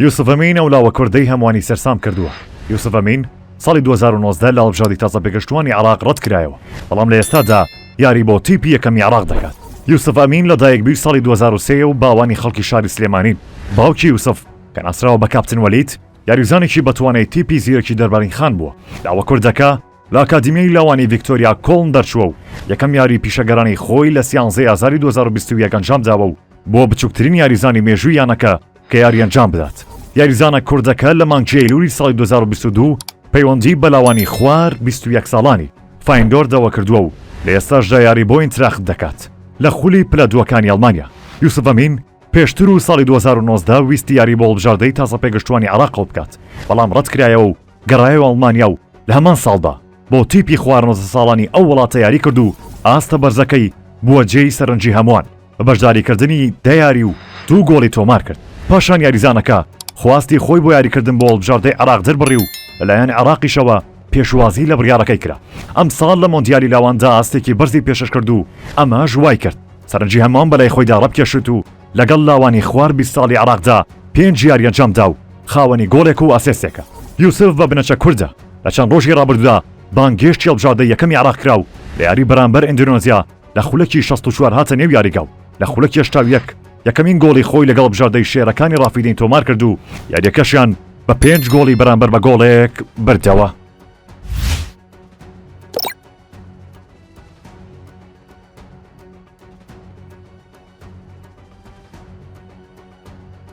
یوسف ئەمین ئەولاوە کوردەی هەمووانی سەرسام کردووە. یوسف ئەمین ساڵی 2019 لە هەڵبژاردی تازە پێگەشتووانی عێراق ڕەت کرایەوە، بەڵام لە ئێستادا یاری بۆ تیپی یەکەمی عێراق دەکات. یوسف ئەمین لەدایکبووی ساڵی 2003 و باوانی خەڵکی شاری سلێمانین. باوکی یوسف کە ناسراوە بە کاپتن وەلید یاریزانێکی بەتوانای تیپی زیرەکی دەربارین خان بووە. داوە کوردەکە لە ئاکادیمیای لاوانی ڤیکتۆریا کۆڵن دەرچووە و یەکەم یاری پیشەگەرانی خۆی لە 13 ئازاری 2021 ئەنجام داوە و بۆ بچووکترین یاریزانی مێژووی یانەکە کە یاری ئەنجام بدات. یاریزانە کوردەکە لە مانگی ئەیلولی ساڵی 2022 پەیوەندی بەلاوانی خوار 21 ساڵانی فایندۆر داوا کردووە و لە ئێستاشدا یاری بۆ ئینتراخت دەکات لە خولی پلە دووەکانی ئەڵمانیا. یوسف ئەمین پێشتر و ساڵی 2019 ویستی یاری بۆ هەڵبژاردەی تازە پێگەشتووانی عێراق بکات، بەڵام ڕەت کرایەوە و گەڕایەوە ئەڵمانیا و لە هەمان ساڵدا بۆ تیپی خوار 90 ساڵانی ئەو وڵاتە یاری کرد و ئاستە بەرزەکەی بووە جێی سەرنجی هەمووان بە بەشداریکردنی 10 یاری و 2 گۆڵی تۆمار کرد. پاشان یاریزانەکە خواستی خۆی بۆ یاریکردن بۆ هەڵبژاردەی عێراق دەربڕی و لەلایەن عێراقیشەوە پێشوازی لە بڕیارەکەی کرا. ئەم ساڵ لە مۆندیالی لاواندا ئاستێکی بەرزی پێشەش کرد و ئەمەش وای کرد سەرنجی هەمان بەلای خۆیدا ڕەبکێشت و لەگەڵ لاوانی خوار 20 ساڵی عێراقدا 5 یاری ئەنجامدا و خاوەنی گۆڵێک و ئاسێسێکە. یوسف بە بنەچە کوردە لە چەند ڕۆژی ڕابردوودا بانگێشتی هەڵبژاردەی یەکەمی عێراق کرا و لە یاری بەرامبەر ئیندۆنێزیا لە خولەکی 64 هاتە نێو یاریگا و لە خولەکی 81 یەکەمین گۆڵی خۆی لەگەڵ بژاردەی شێرەکانی ڕافیدین تۆمار کرد و یاریەکەشیان بە 5 گۆڵی بەرامبەر بە گۆڵێک بردەوە.